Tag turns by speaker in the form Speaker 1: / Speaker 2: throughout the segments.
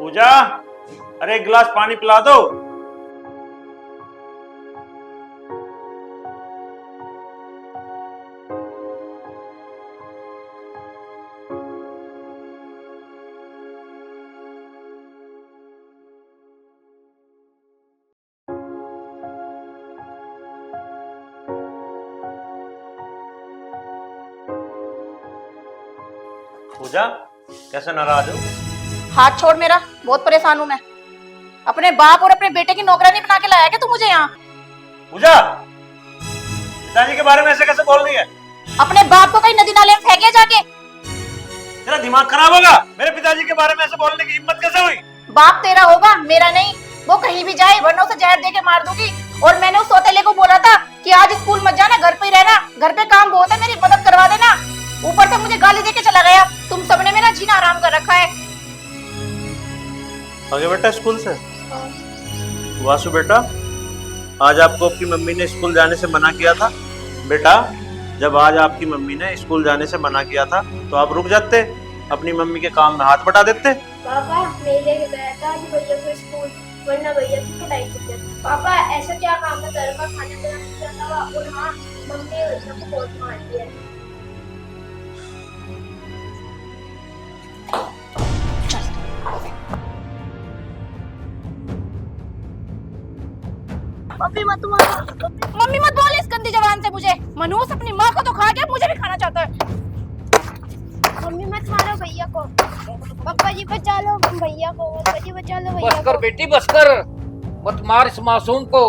Speaker 1: पूजा, अरे एक गिलास पानी पिला दो। पूजा, कैसे नाराज हो?
Speaker 2: हाथ छोड़ मेरा, बहुत परेशान हूँ मैं। अपने बाप और अपने बेटे की नौकरानी बना के लाया क्या तू मुझे यहाँ?
Speaker 1: पूजा, पिताजी के बारे में ऐसे कैसे बोल रही है?
Speaker 2: अपने बाप को कहीं नदी नाले में फेंके जाके।
Speaker 1: तेरा दिमाग खराब होगा। मेरे पिताजी के बारे में ऐसे बोलने की हिम्मत कैसे हुई?
Speaker 2: बाप तेरा होगा, मेरा नहीं। वो कहीं भी जाए वरना उसे जहर दे के मार दूंगी। और मैंने उस सौतेले को बोला था कि आज स्कूल मत जाना, घर पे ही रहना, घर पे काम बहुत है, मेरी मदद करवा देना। ऊपर से मुझे गाली देके चला गया। तुम सबने मेरा जीना आराम कर रखा है।
Speaker 1: आगे बेटा स्कूल से। वासु बेटा, आज आपको आपकी मम्मी ने स्कूल जाने से मना किया था। बेटा, जब आज आपकी मम्मी ने स्कूल जाने से मना किया था तो आप रुक जाते, अपनी मम्मी के काम में हाथ बटा देते।
Speaker 3: पापा मैं लेके गया था आज भैया को स्कूल, वरना भैया की पिटाई कर देती। पापा ऐसा क्या काम है, घर का खाना बनाना चाहता था। और हाँ, मम्मी ने भैया को बहुत मारती है। मम्मी मत मारो।
Speaker 2: मम्मी मत बोल इस गंदी जबान से मुझे। मनोज अपनी माँ को तो खा गया, मुझे भी खाना चाहता है।
Speaker 3: मम्मी मत मारो भैया को। पापा जी बचा लो भैया को। पापा जी बचा लो भैया
Speaker 4: बस कर
Speaker 3: को।
Speaker 4: बेटी बस कर, मत मार इस मासूम को।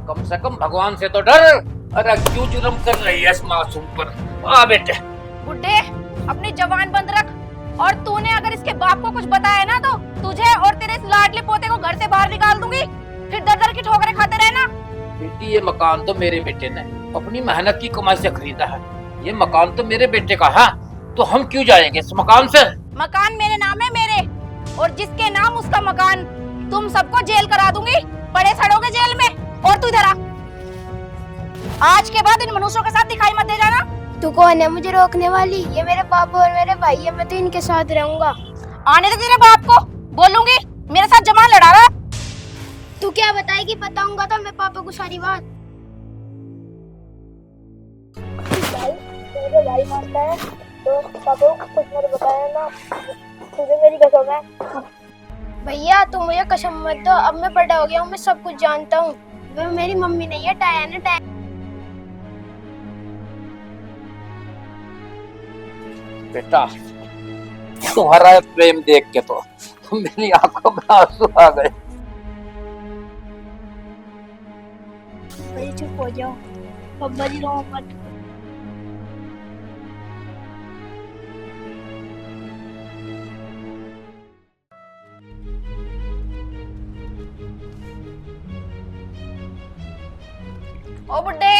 Speaker 4: कम से कम भगवान से तो डर। अरे क्यों जुल्म कर रही है इस मासूम पर? आ बेटे।
Speaker 2: बुड्ढे, अपनी जबान बंद रख। और तूने अगर इसके बाप को कुछ बताया ना तो तुझे और तेरे इस लाडले पोते को घर से बाहर निकाल दूंगी। फिर दर दर की ठोकरें खाते रहना।
Speaker 4: बेटी ये मकान तो मेरे बेटे ने अपनी मेहनत की कमाई से खरीदा है। ये मकान तो मेरे बेटे का है, तो हम क्यों जाएंगे इस मकान से?
Speaker 2: मकान मेरे नाम है, मेरे। और जिसके नाम उसका मकान। तुम सबको जेल करा दूंगी, बड़े सड़ोगे जेल में। और तू इधर आ। आज के बाद इन मनुष्यों के साथ दिखाई मत दे जाना।
Speaker 3: तू कौन है मुझे रोकने वाली? ये मेरे पापा और मेरे भाई है, मैं तो इनके साथ रहूंगा।
Speaker 2: आने दे तेरे बाप को, बोलूंगी मेरे साथ जमान लड़ा रहा।
Speaker 3: तू क्या बताएगी? बताऊंगा तो मैं पापा को सारी बात। भाई मेरे भाई मारता है तो पापा को कुछ मत बताया ना, तुझे मेरी कसम है। भैया तुम मुझे कसम मत दो, अब मैं बड़ा हो गया हूँ, मैं सब कुछ जानता हूँ। वो मेरी मम्मी नहीं है, टाया ना टाया।
Speaker 4: बेटा तुम्हारा प्रेम देख के तो मेरी आंखों में आंसू आ गए।
Speaker 3: भाई चुप हो जाओ, पापा जी रो मत।
Speaker 2: ओ बुड्ढे,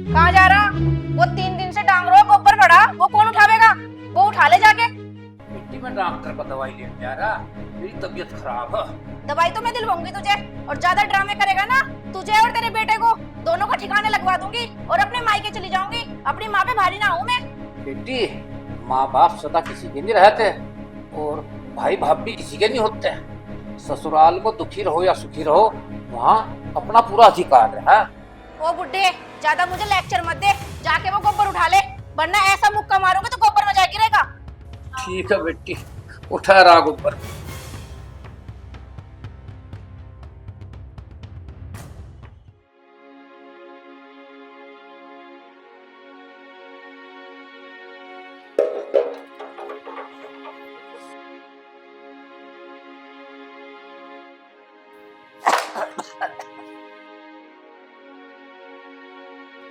Speaker 2: कहाँ जा रहा? वो 3 दिन से टांग रहा गोबर खड़ा, वो कौन उठावेगा? वो उठा ले जाके।
Speaker 4: बेटी मैं डॉक्टर को दवाई लेने जा रहा, मेरी तबीयत खराब है।
Speaker 2: दवाई तो मैं दिलवाऊंगी तुझे, और ज्यादा ड्रामे करेगा ना तुझे और तेरे बेटे को दोनों को ठिकाने लगवा दूंगी और अपने मायके चली जाऊंगी। अपनी माँ पे भारी ना हूँ मैं।
Speaker 4: बेटी माँ बाप सदा किसी के नहीं रहते और भाई भाभी किसी के नहीं होते। ससुराल में दुखी रहो या सुखी रहो, वहाँ अपना पूरा अधिकार है।
Speaker 2: ओ बुड्ढे, ज्यादा मुझे लेक्चर मत दे। जाके वो गोबर उठा ले, वरना ऐसा मुक्का मारूंगी तो गोबर में जा गिरेगा।
Speaker 4: ठीक है बेटी, उठा रहा ऊपर।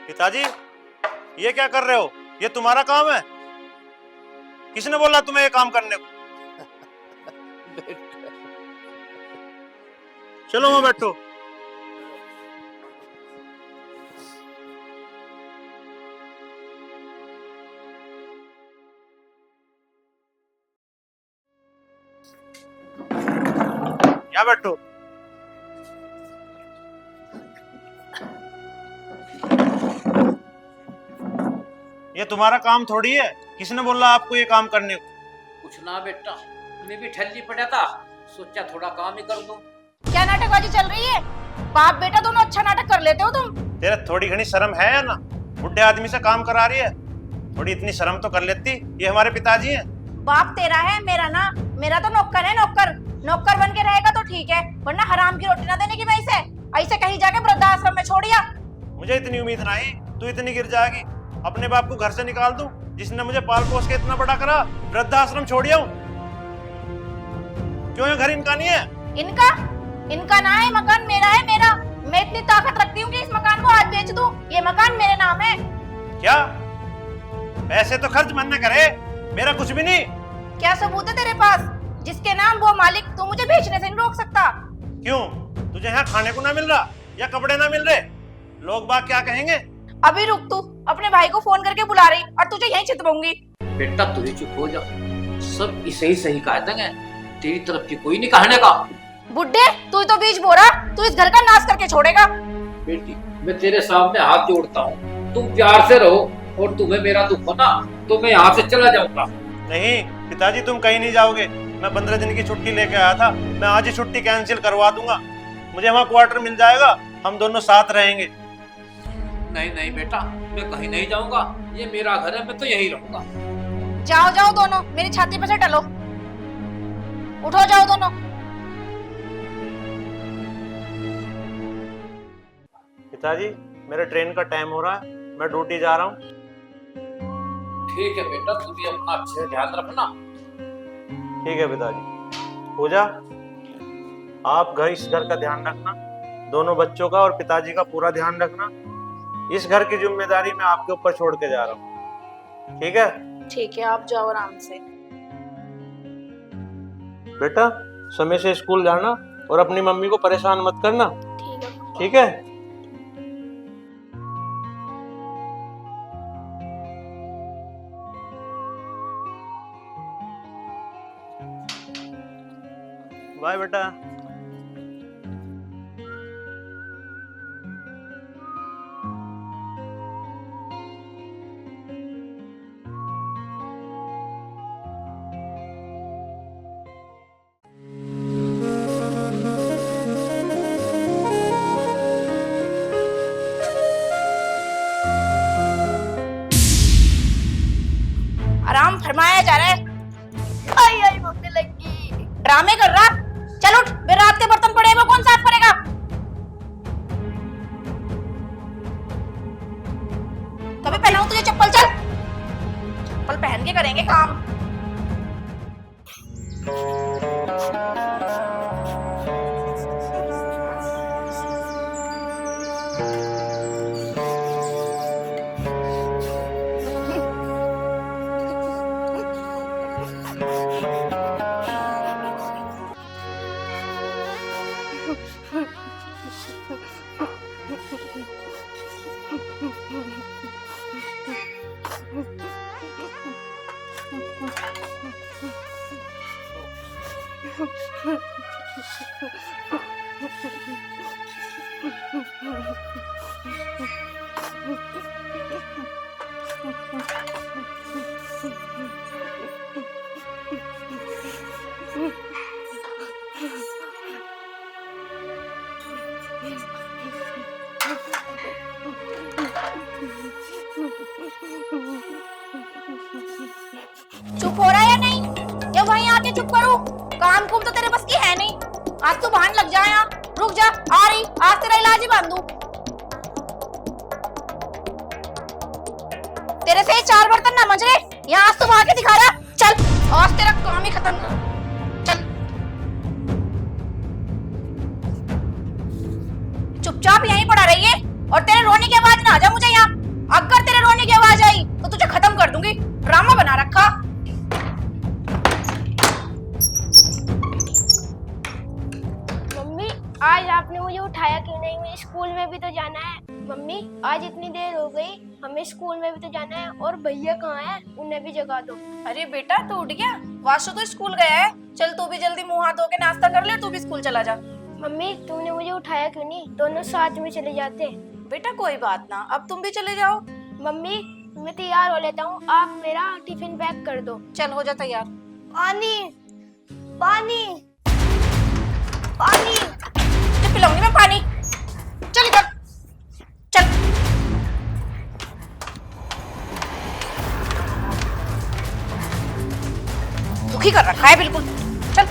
Speaker 1: पिताजी, ये क्या कर रहे हो? ये तुम्हारा काम है? किसने बोला तुम्हें ये काम करने को? चलो वहां बैठो। यहाँ बैठो। ये तुम्हारा काम थोड़ी है। किसने बोला आपको ये काम करने को?
Speaker 4: कुछ ना बेटा, मैं भी ठल्ली पड़ा था, सोचा थोड़ा काम ही कर दूं।
Speaker 2: क्या नाटकबाजी चल रही है? बाप बेटा दोनों अच्छा नाटक कर लेते हो तुम।
Speaker 1: तेरे थोड़ी घनी शर्म है या ना? बुढ़े आदमी से काम करा रही है, थोड़ी इतनी शर्म तो कर लेती। ये हमारे पिताजी हैं।
Speaker 2: बाप तेरा है, मेरा ना। मेरा तो नौकर है, नौकर। नौकर बन के रहेगा तो ठीक है, वरना हराम की रोटी ना देने की वजह से ऐसे कहीं जाके वृद्धाश्रम में छोड़िया।
Speaker 1: मुझे इतनी उम्मीद नहीं तू इतनी गिर जाएगी। अपने बाप को घर से निकाल दूं, जिसने मुझे पाल पोस के इतना बड़ा करा, वृद्धाश्रम छोड़िया हूं। क्यों ये घर इनका नहीं है?
Speaker 2: इनका ना है, मकान मेरा है, मेरा। मैं इतनी ताकत रखती हूँ कि इस मकान को आज बेच दूं। ये मकान मेरे नाम है।
Speaker 1: क्या? पैसे तो खर्च मन न करे, मेरा कुछ भी नहीं।
Speaker 2: क्या सबूत है तेरे पास? जिसके नाम वो मालिक, तू मुझे बेचने से नहीं रोक सकता।
Speaker 1: क्यों? तुझे यहाँ खाने को ना मिल रहा या कपड़े ना मिल रहे? लोग बाग क्या कहेंगे?
Speaker 2: अभी रुक, तू अपने भाई को फोन करके बुला रही और तुझे यहीं चितवाऊंगी।
Speaker 4: बेटा तू ही चुप हो जा, सब इसे ही सही कहा देंगे, तेरी तरफ की कोई नहीं कहने का।
Speaker 2: बुड्ढे, तू ही तो बीज बो रहा, तू इस घर का नाश करके छोड़ेगा।
Speaker 4: बेटी मैं तेरे सामने हाथ जोड़ता हूँ, तुम प्यार से रहो, और तुम्हें मेरा दुख हो ना तो मैं यहाँ से चला जाऊंगा।
Speaker 1: नहीं पिताजी, तुम कहीं नहीं जाओगे। मैं 15 दिन की छुट्टी लेके आया था, मैं आज ही छुट्टी कैंसिल करवा दूंगा। मुझे वहाँ क्वार्टर मिल जाएगा, हम दोनों साथ रहेंगे।
Speaker 4: नहीं नहीं बेटा, मैं कहीं नहीं जाऊंगा, ये मेरा घर है, मैं तो यहीं रहूंगा।
Speaker 2: जाओ जाओ दोनों, मेरी छाती पे से टलो। उठो, जाओ दोनों।
Speaker 1: पिताजी मेरे ट्रेन का टाइम हो रहा है, मैं ड्यूटी जा रहा हूँ।
Speaker 4: ठीक है बेटा, तू भी अपना अच्छे से ध्यान रखना।
Speaker 1: ठीक है पिताजी। पूजा, आप इस घर का ध्यान रखना, दोनों बच्चों का और पिताजी का पूरा ध्यान रखना। इस घर की जिम्मेदारी मैं आपके ऊपर छोड़ के जा रहा हूँ, ठीक है?
Speaker 2: ठीक है, आप जाओ आराम से।
Speaker 1: बेटा समय से स्कूल जाना और अपनी मम्मी को परेशान मत करना,
Speaker 3: ठीक है।
Speaker 1: ठीक है? बाय बेटा।
Speaker 2: आराम फरमाया जा रहा है।
Speaker 3: आई आई मम्मी लगी।
Speaker 2: ड्रामे कर रहा? चल उठ, मेरे रात के बर्तन पड़े हैं, वो कौन साफ करेगा? कभी पहनाऊं तुझे चप्पल? चल, चप्पल पहन के करेंगे काम। चुप हो रहा है या नहीं? या वहीं आके चुप करूं? काम कुम तो तेरे बस की है नहीं। आज तू भान लग जाए यहाँ। रुक जा, आ रही। आज तेरा इलाज ही बांध दूं। तेरे से ही 4 बर्तन ना मंज रहे, यहाँ आज तू वहां के दिखा रहा। चल, आज तेरा काम ही खत्म। चल, चुपचाप यहीं पड़ा रही है और तेरे रोने की आवाज ना आ जा मुझे यहाँ। अगर तेरे रोने की आवाज आई तो तुझे खत्म कर दूंगी। ड्रामा बना रखा।
Speaker 3: मम्मी आज आपने मुझे उठाया क्यों नहीं? मुझे स्कूल में भी तो जाना है। मम्मी आज इतनी देर हो गई, हमें स्कूल में भी तो जाना है। और भैया कहाँ है? उन्हें भी जगा दो।
Speaker 2: अरे बेटा, तू उठ गया? वासु तो स्कूल गया है। चल तू भी जल्दी मुंह हाथ धो के नाश्ता कर ले, तू भी स्कूल चला जा।
Speaker 3: मम्मी तुमने मुझे उठाया क्यों नहीं? दोनों साथ में चले जाते।
Speaker 2: बेटा कोई बात ना, अब तुम भी चले जाओ।
Speaker 3: मम्मी मैं तैयार हो लेता हूँ, आप मेरा टिफिन पैक कर दो।
Speaker 2: चल हो जा तैयार।
Speaker 3: आनी पानी पानी।
Speaker 2: तुझे पिलाऊंगी मैं पानी। चल इधर चल। दुखी कर रखा है बिल्कुल। चल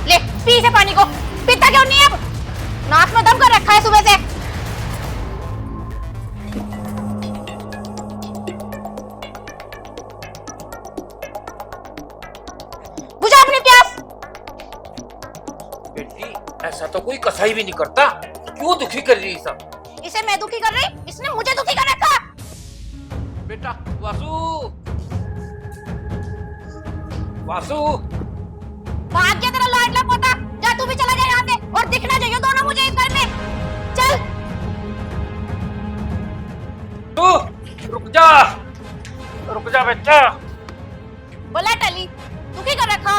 Speaker 2: ले पी इसे पानी को। पीता क्यों नहीं है अब? नाक में दम कर रखा है सुबह से। बुझा अपनी प्यास।
Speaker 4: बेटी ऐसा तो कोई कसाई भी नहीं करता, क्यों दुखी कर रही है सब?
Speaker 2: इसे मैं दुखी कर रही, इसने मुझे दुखी कर रखा।
Speaker 4: बेटा वासु, वासु।
Speaker 2: भाग गया तेरा लाडला पोता। जा तू भी चला जा यहाँ से और दिखना चाहिए दोनों मुझे इस घर में। चल
Speaker 4: तू रुक जा बेटा।
Speaker 2: बोला टली दुखी कर रखा।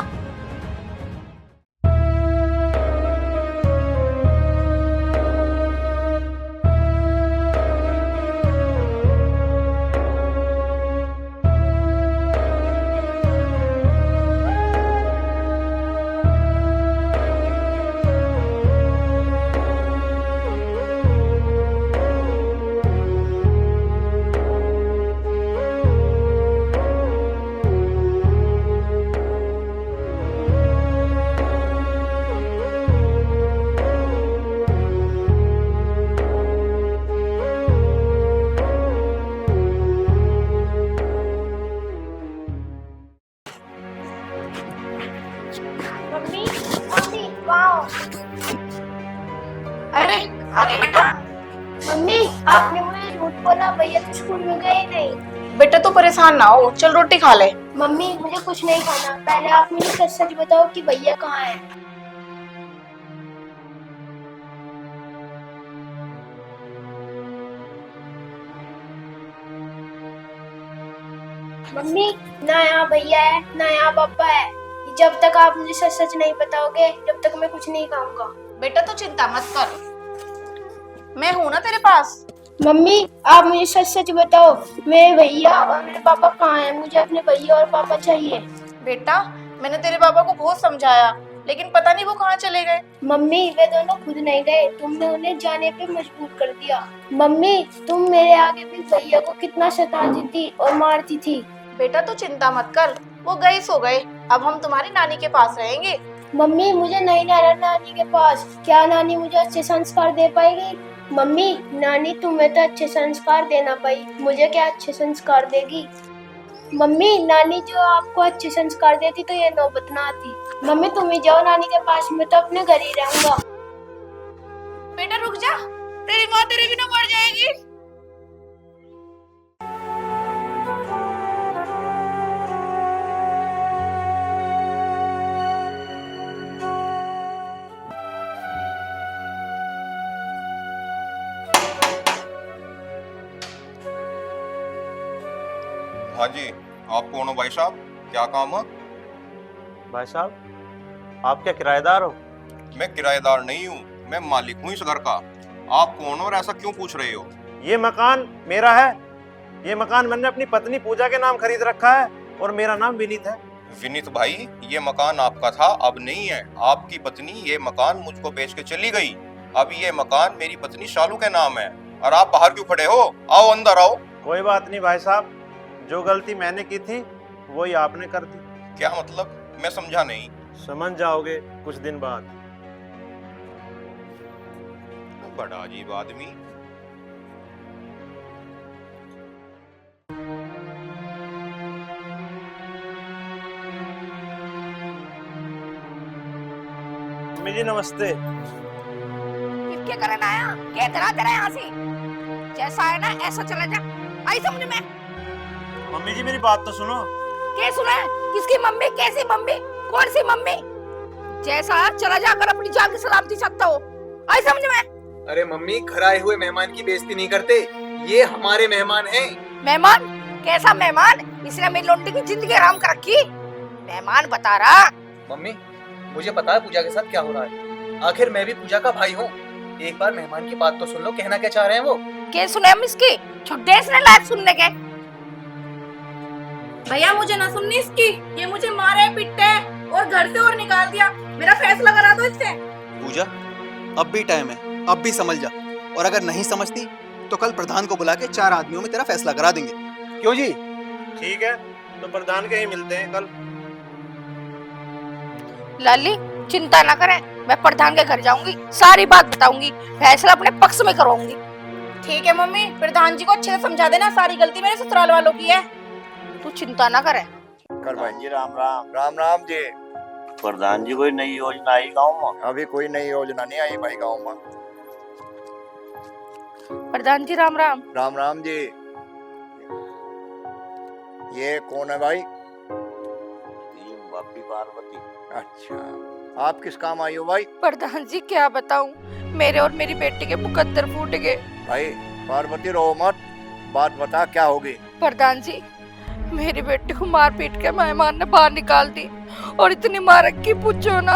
Speaker 3: Mummy mummy wow.
Speaker 2: अरे अरे बेटा।
Speaker 3: मम्मी आपने मुझे झूठ बोला, भैया तो स्कूल में गए नहीं।
Speaker 2: बेटा तू परेशान ना हो, चल रोटी खा ले।
Speaker 3: मम्मी मुझे कुछ नहीं खाना, पहले आप मुझे सच सच बताओ कि भैया कहाँ है। मम्मी ना यहाँ भैया है ना यहाँ पापा है। जब तक आप मुझे सच सच नहीं बताओगे जब तक मैं कुछ नहीं खाऊंगा।
Speaker 2: बेटा तू चिंता मत कर, मैं हूं ना तेरे पास।
Speaker 3: मम्मी आप मुझे सच सच बताओ, मेरे भैया और मेरे पापा कहाँ हैं? मुझे अपने भैया और पापा चाहिए।
Speaker 2: बेटा मैंने तेरे पापा को बहुत समझाया लेकिन पता नहीं वो कहाँ चले गए।
Speaker 3: मम्मी वे दोनों खुद नहीं गए, तुमने उन्हें जाने पे मजबूर कर दिया। मम्मी तुम मेरे आगे भी भैया को कितना सताती थी और मारती थी।
Speaker 2: बेटा तू चिंता मत कर, वो गए सो गए, अब हम तुम्हारी नानी के पास रहेंगे।
Speaker 3: मम्मी मुझे नहीं रहना नानी के पास। क्या नानी मुझे अच्छे संस्कार दे पाएगी? मम्मी नानी तुम्हें तो अच्छे संस्कार देना पाई, मुझे क्या अच्छे संस्कार देगी? मम्मी नानी जो आपको अच्छे संस्कार देती तो ये नौबत ना आती। मम्मी तुम ही जाओ नानी के पास, मैं तो अपने घर ही रहूंगा।
Speaker 2: बेटा रुक जा, तेरी माँ तेरे बिना मर जाएगी।
Speaker 5: हाँ जी, आप कौन हो भाई साहब? क्या काम है?
Speaker 1: भाई साहब आप क्या किराएदार हो?
Speaker 5: मैं किराएदार नहीं हूँ, मैं मालिक हूँ इस घर का। आप कौन हो और ऐसा क्यों पूछ रहे हो?
Speaker 1: ये मकान मेरा है। ये मकान मैंने अपनी पत्नी पूजा के नाम खरीद रखा है और मेरा नाम विनीत है।
Speaker 5: विनीत भाई, ये मकान आपका था, अब नहीं है। आपकी पत्नी ये मकान मुझको बेच के चली गई। अब ये मकान मेरी पत्नी शालू के नाम है। और आप बाहर क्यों खड़े हो? आओ अंदर आओ।
Speaker 1: कोई बात नहीं भाई साहब, जो गलती मैंने की थी वही आपने कर दी।
Speaker 5: क्या मतलब? मैं समझा नहीं।
Speaker 1: समझ जाओगे कुछ दिन बाद।
Speaker 5: बड़ा अजीब आदमी।
Speaker 1: मम्मी जी नमस्ते।
Speaker 2: क्या करना आया? क्या तरह तेरा यहाँ से? जैसा है ना ऐसा चला जा। आई समझ में?
Speaker 1: मम्मी जी मेरी बात तो सुनो।
Speaker 2: क्या सुना है? किसकी मम्मी? कैसी मम्मी? कौन सी मम्मी? जैसा है चला जाकर अपनी जान की सलामती सकता हो। आई समझ में?
Speaker 6: अरे मम्मी, घर आए हुए मेहमान की बेइज्जती नहीं करते, ये हमारे मेहमान हैं।
Speaker 2: मेहमान? कैसा मेहमान? इसने मेरी लोंटी की जिंदगी हराम कर रखी। मेहमान बता रहा।
Speaker 6: मम्मी मुझे पता है पूजा के साथ क्या हो रहा है। आखिर मैं भी पूजा का भाई हूँ। एक बार मेहमान की बात तो सुन लो, कहना क्या चाह रहे हैं वो।
Speaker 2: क्या सुने हम इसकी? छुट्टे इसने लायक सुनने के। भैया मुझे ना सुननी इसकी, ये मुझे मारे पीटे और घर से और निकाल दिया। मेरा फैसला करा दो इससे।
Speaker 6: पूजा, अब भी टाइम है, अब भी समझ जा। और अगर नहीं समझती तो कल प्रधान को बुला के 4 आदमियों में तेरा फैसला करा देंगे। क्यों जी?
Speaker 1: ठीक है, तो प्रधान के ही मिलते हैं कल।
Speaker 2: लाली चिंता ना करें, मैं प्रधान के घर जाऊंगी, सारी बात बताऊंगी, फैसला अपने पक्ष में करवाऊंगी। ठीक है मम्मी, प्रधान जी को अच्छे से समझा देना, सारी गलती मेरे ससुराल वालों की है। तू चिंता ना करे।
Speaker 7: जी राम राम। राम राम जी।
Speaker 1: प्रधान जी कोई नई योजना आई गाँव में?
Speaker 7: अभी कोई नई योजना नहीं आई भाई गाँव में।
Speaker 2: प्रधान जी राम राम।
Speaker 7: राम राम जी। ये कौन है भाई?
Speaker 1: भाभी पार्वती।
Speaker 7: अच्छा, आप किस काम आई हो भाई?
Speaker 2: प्रधान जी क्या बताऊं, मेरे और मेरी बेटी के मुकद्दर फूट गए।
Speaker 7: भाई पार्वती रो मत, बात बता क्या होगी?
Speaker 2: प्रधान जी, मेरी बेटी को मार पीट के मेहमान ने बाहर निकाल दी, और इतनी मार की पूछो ना,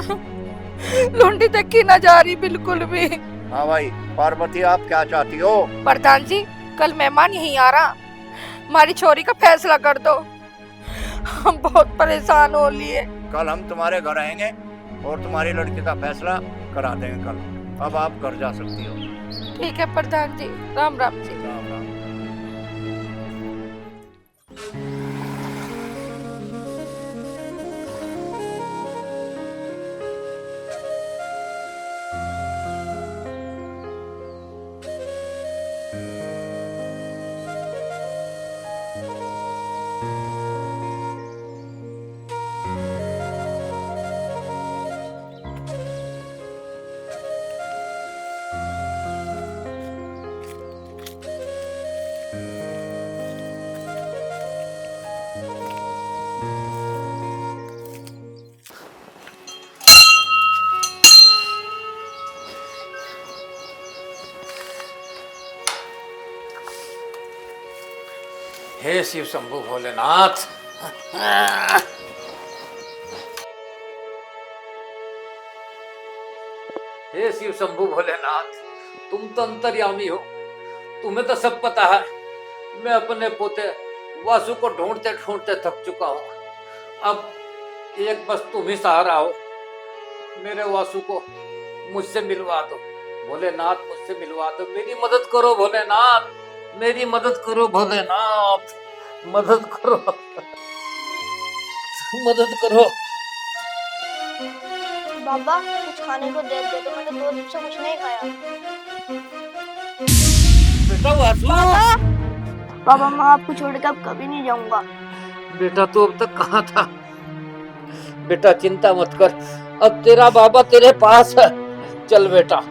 Speaker 2: लुंडी तक की ना जा रही बिल्कुल भी।
Speaker 7: हाँ भाई पार्वती, आप क्या चाहती हो?
Speaker 2: प्रधान जी, कल मेहमान यहीं आ रहा, हमारी छोरी का फैसला कर दो, हम बहुत परेशान हो लिए।
Speaker 7: कल हम तुम्हारे घर आएंगे और तुम्हारी लड़की का फैसला करा देंगे कल। अब आप घर जा सकती हो।
Speaker 2: ठीक है प्रधान जी, राम राम जी।
Speaker 7: राम राम।
Speaker 4: हे शिव शंभु भोलेनाथ। हे शिव शंभु भोलेनाथ, तुम तो अंतर्यामी हो, तुम्हें तो सब पता है। मैं अपने पोते वासु को ढूंढते ढूंढते थक चुका हूँ। अब एक बस तुम ही सहारा हो। मेरे वासु को मुझसे मिलवा दो भोलेनाथ, मुझसे मिलवा दो। मेरी मदद करो भोलेनाथ, मेरी मदद करो भोलेनाथ, मदद करो, मदद करो।
Speaker 3: बाबा कुछ खाने को दे दे, तो मैंने 2 दिन से कुछ नहीं खाया।
Speaker 4: बेटा वासु।
Speaker 3: बाबा मैं आपको छोड़ के अब कभी नहीं जाऊंगा।
Speaker 4: बेटा तू अब तक कहाँ था? बेटा चिंता मत कर, अब तेरा बाबा तेरे पास है। चल बेटा।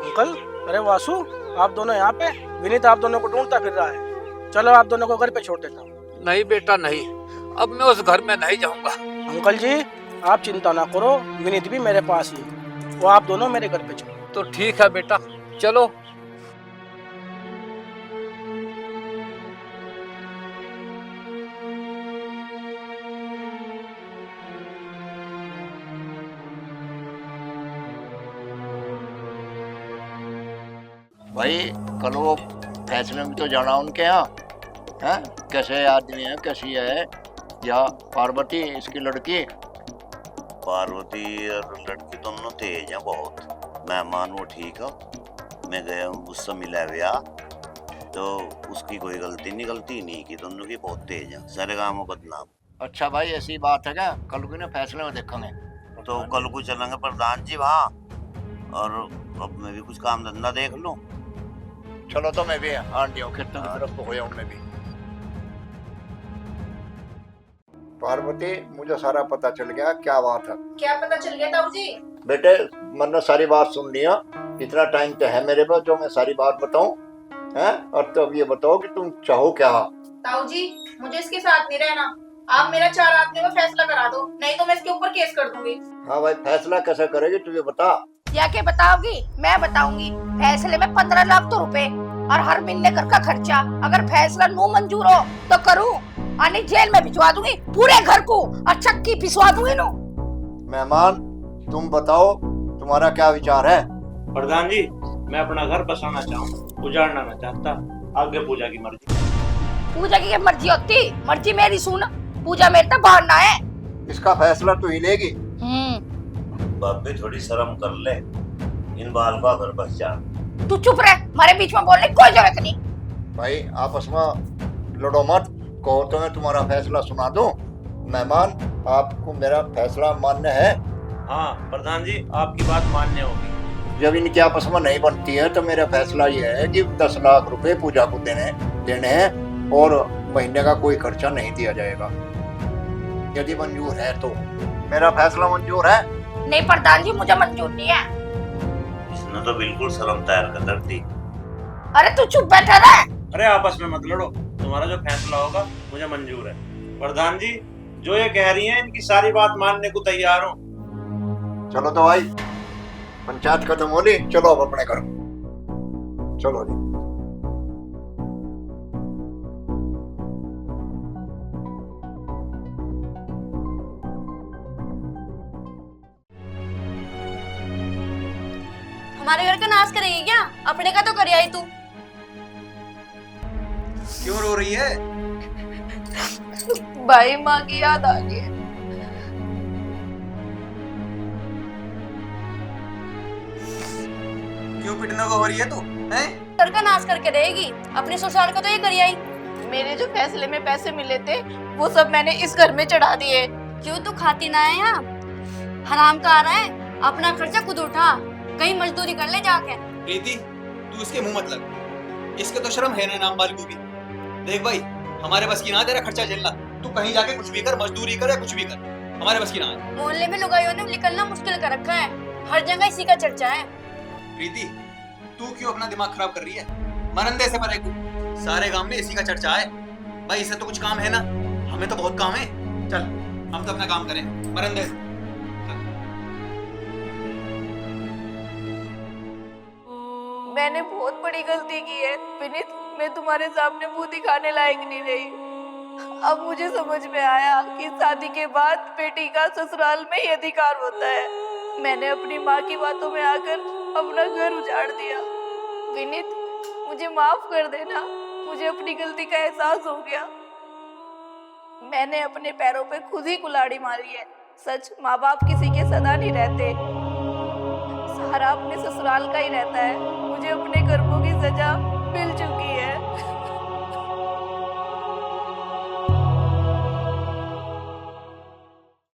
Speaker 8: अंकल, अरे वासु, आप दोनों यहाँ पे? विनीत आप दोनों को ढूंढता फिर रहा है। चलो आप दोनों को घर पे छोड़ देता हूँ।
Speaker 4: नहीं बेटा नहीं, अब मैं उस घर में नहीं जाऊंगा।
Speaker 8: अंकल जी आप चिंता ना करो, विनीत भी मेरे पास ही है, वो आप दोनों मेरे घर पे चलो।
Speaker 4: तो ठीक है बेटा, चलो।
Speaker 7: भाई कल वो फैसले में तो जाना उनके यहाँ है, कैसे आदमी है, कैसी है या पार्वती इसकी लड़की?
Speaker 9: पार्वती और लड़की दोनों तेज हैं बहुत। मेहमान वो ठीक है, मैं गया उससे मिला हुआ तो उसकी कोई गलती नहीं की, दोनों की बहुत तेज है, सारे गाँव में बदनाम।
Speaker 7: अच्छा भाई ऐसी बात है क्या? कल को ना फैसले में देखेंगे।
Speaker 9: तो कल को चलेंगे प्रधान जी वहाँ, और अब मैं भी कुछ काम धंधा देख लूँ।
Speaker 7: चलो तो मैं भी आंटी हूँ, खेतों की तरफ हो जाऊँ मैं भी। पार्वती मुझे सारा पता चल गया, क्या बात है?
Speaker 2: क्या पता चल गया ताऊ जी?
Speaker 7: बेटे मैंने सारी बात सुन लिया, इतना टाइम तो है मेरे पास जो मैं सारी बात बताऊं हैं। और तो अब ये बताओ कि तुम चाहो क्या?
Speaker 2: ताऊ जी मुझे इसके साथ नहीं रहना, आप मेरा 4 आदमी में फैसला करा दो, नहीं तो मैं इसके ऊपर केस कर दूंगी।
Speaker 7: हाँ भाई फैसला कैसे करेगी तुझे बता।
Speaker 2: क्या के बताओगी? मैं बताऊंगी। फैसले में 15 लाख तो रुपए और हर महीने घर का खर्चा, अगर फैसला नो मंजूर हो तो करूं, आने जेल में भिजवा दूंगी पूरे घर को, और चक्की पिसवा दूंगी नो।
Speaker 7: मेहमान तुम बताओ तुम्हारा क्या विचार है?
Speaker 1: प्रधान जी मैं अपना घर बसाना चाहूँ, उजाड़ना ना चाहता। आगे पूजा की मर्जी।
Speaker 2: पूजा की क्या मर्जी होती, मर्जी मेरी सुन। पूजा मेरे तक बाहर ना है।
Speaker 7: इसका फैसला तू ही लेगी।
Speaker 9: भाभी थोड़ी शर्म कर ले, इन बाल का घर बस जा।
Speaker 2: तू चुप रह, हमारे बीच में बोलने की कोई जरूरत नहीं।
Speaker 7: भाई आपस में लड़ो मत, कहो तो मैं तुम्हारा फैसला सुना दूं। मेहमान, आपको मेरा फैसला मान्य है?
Speaker 1: हाँ प्रधान जी, आपकी बात मान्य होगी।
Speaker 7: जब इनकी आपस में नहीं बनती है तो मेरा फैसला ये है कि 10 लाख रुपए पूजा को देने हैं और महीने का कोई खर्चा नहीं दिया जाएगा। यदि मंजूर है तो मेरा फैसला मंजूर है।
Speaker 2: नहीं प्रधान जी, मुझे मंजूर नहीं है।
Speaker 9: इसने तो बिल्कुल शर्म तैयार कर दी।
Speaker 2: अरे तू चुप बैठा रह।
Speaker 1: अरे आपस में मत लड़ो, तुम्हारा जो फैसला होगा मुझे मंजूर है। प्रधान जी जो ये कह रही हैं, इनकी सारी बात मानने को तैयार हूँ।
Speaker 7: चलो तो भाई, पंचायत खत्म हो ली, चलो अब अपने घर। चलो जी।
Speaker 3: हमारे घर का नाश करेगी क्या? अपने का तो कर आई तू।
Speaker 6: क्यों रो रही है?
Speaker 3: भाई माँ की याद आ गई है।
Speaker 6: क्यों पिटने को हो रही है तू? हैं?
Speaker 3: घर का नाश करके रहेगी, अपने ससुराल का तो ये कर आई। मेरे जो फैसले में पैसे मिले थे वो सब मैंने इस घर में चढ़ा दिए। क्यों तू खाती ना है यहाँ? हराम का आ रहा है, अपना खर्चा खुद उठा, कहीं मजदूरी कर ले जाके।
Speaker 6: प्रीति, तू इसके मुंह मत लग। इसके तो शर्म है ना नाम वाली को भी। देख भाई, हमारे बस की ना तेरा खर्चा झेलना। तू कहीं जाके कुछ भी कर, मजदूरी कर या कुछ भी कर, हमारे बस की ना है।
Speaker 3: मोहल्ले में लुगाइयों ने निकलना मुश्किल कर रखा है, हर जगह इसी का चर्चा है।
Speaker 6: प्रीति, तू क्यों अपना दिमाग खराब कर रही है? मरंदे से परे को सारे गांव में इसी का चर्चा है। भाई इसे तो कुछ काम है ना, हमें तो बहुत काम है। चल हम तो अपना काम करें, मरंदे से।
Speaker 3: मैंने बहुत बड़ी गलती की है विनीत, मैं तुम्हारे सामने मुंह दिखाने लायक नहीं रही। अब मुझे समझ में आया कि शादी के बाद बेटी का ससुराल में ही अधिकार होता है। मैंने अपनी माँ की बातों में आकर अपना घर उजाड़ दिया। विनीत, मुझे माफ कर देना, मुझे अपनी गलती का एहसास हो गया। मैंने अपने पैरों पे खुद ही कुल्हाड़ी मारी है। सच, माँ बाप किसी के सदा नहीं रहते, सहारा अपने ससुराल का ही रहता है। मुझे अपने कर्मों की सजा मिल चुकी है।